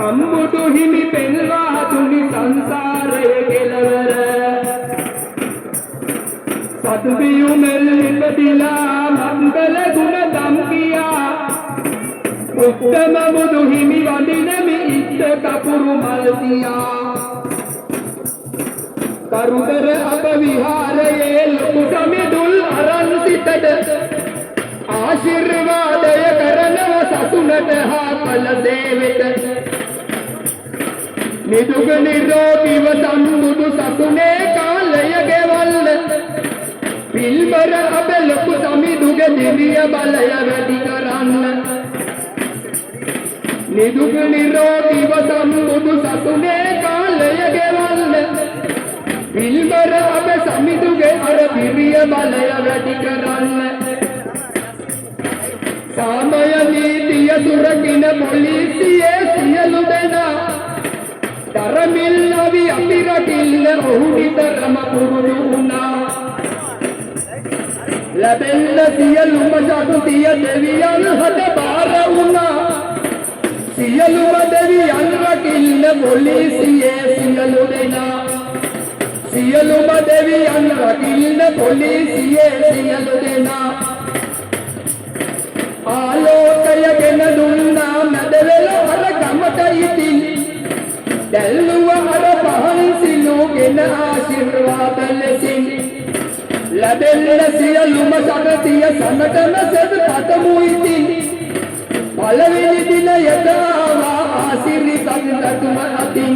අම්බුදු හිමි පෙන්වා දුනි සංසාරයේ කෙලවර සතුවියුමෙල් ඉපදිලා මංගල ගුණ දම් කියා උත්තම බුදු හිමි වඳිනමි ඉත්ත කපුරු මල් තියා කරුතර අප විහාරයේ ලොකු සමිඳුල් අරන් සිටද ආශිර්වාදය කරනව සසුනට හා කළ සේවෙත නිදුක නිරෝගීව සම්බුදු සසුනේ කාලය ගෙවල්ල පිල්බර අප ලොකු සමිඳුගේ දිව්‍ය බලය වැඩි කරන්න නිදුක නිරෝගීව සම්බුදු සසුනේ කාලය ගෙවල්ල පිල්බර අප සමිඳුගේ අර දිව්‍ය බලය වැඩි කරන්න සාමය නීතිය සුරකින පොලිසියේ සියලු දෙනා ධර්මිල් අවි අපි රකින්න ඔහු විතරම පුරුදු වුණා ලැබෙන්න සියලුම ශක්තිය දෙවියන් හට බාර වුණා සියලුම දෙවියන් රකින්න පොලිසියේ සියලු දෙනා සියලුම දෙවියන් රකින්න පොලිසියේ සියලු දෙනා ආලෝකය ගෙන දුන්නා මැදවල අර ගමට ඉතින් දැල්ලුව අර පහන් සිලුගෙන ආශිර්වාද ලෙසින් ලැබෙන්න සියලුම ශක්තිය සමටම සෙද පතමු ඉතින් පළවෙනි දිනයට ආවා ආශිර්වාද රතුම අතින්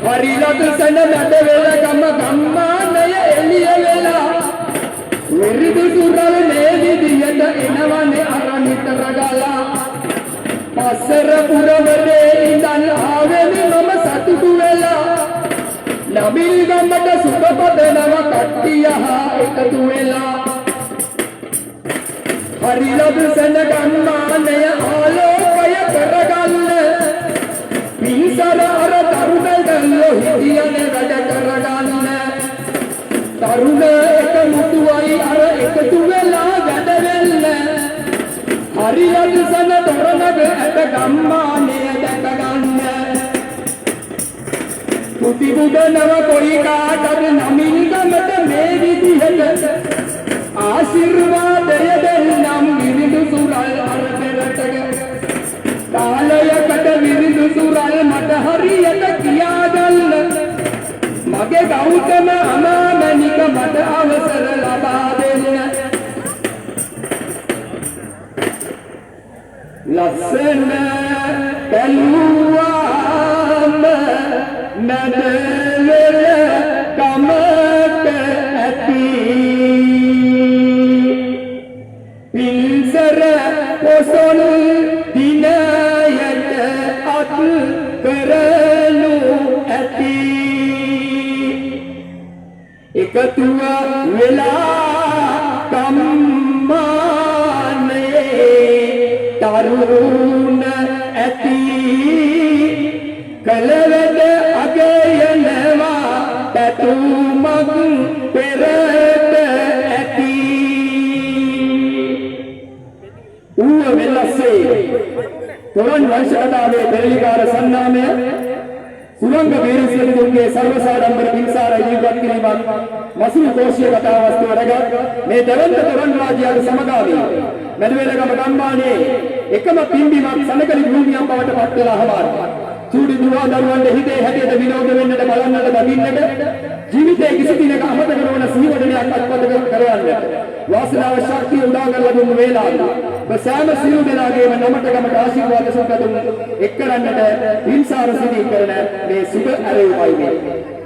හරි ලක්ෂණ මැදවල ගම ගම්මානය එළිය වෙලා විරිදු සුරල් මේ විදියට එනවනේ අරනිතර ගලා පස්සර පුරවරේ ඉඳන් ආවෙමි මම සතුටු වෙලා නබිල් ගමට සුබපදනව කට්ටිය හා එකතු වෙලා හරි ලබසන ගම්මානය ආලෝකය කරගන්න පින්සර අර තරුණයන්ලෝ හිතියනේ වැඩ කරගන්න තරුණ එක මුතුවයි අර එකතු වෙලා වැඩ වෙන්න හරි ලබසන තොරණක ඇත ගම්මානය දැක ගන්න පුති බුදනව කොයි කාටද නමින් ගමට මේ විදිහට ආශිර්වාදය දෙන්නම් විරිදු සුරල් අර පෙරටක කාලයකට විරිදු සුරල් මට හරියට කියාගන්න මගේ ගෞතම අමාමනික මට අවසර ලබා දෙන්න ලස්සන බැලුවාම මැදවල කමක ඇති පින්සර පොසොල් දිනයට අත් කරනු ඇති එකතුව වෙලා කම්මානේ තරුණ ඇති කලවැද අගයනවා පැතුමක් පෙරට ඇති ඌව වෙලස්සේ තොරන් වංශකතාවේ පෙරලිකාර සන්නාමය සුලංග වීරසිරිඳුන්ගේ සර්වසාඩම්බර පින්සාර ජීවත් කිරීමක් මසුරු කෝෂීය කතා වස්තුව රැගත් මේ දෙවන්ත තොරන් රාජ්‍යයට සමගාමී මැදවැලගම ගම්මානයේ එකම පින්බිමක් සනකලි භූමියක් බවට පත් වෙලා හමාරයි චූඩි දුවා දරුවන්ගේ හිතේ හැටියට විනෝද වෙන්නට බලන්නට දකින්නට ජීවිතයේ කිසි දිනක අමතක නොවන සිහිවදනයක් අත්පත් කරවන්නට වාසනාව ශක්තිය උදා කරලා දුන්න වේලාව බසෑම සියලු දෙනාගේම නමට ගමට ආශිර්වාද සම්පතුන් එක්කරන්නට හිංසාර සිටි කරන මේ සුබ ඇරයුමයි මේ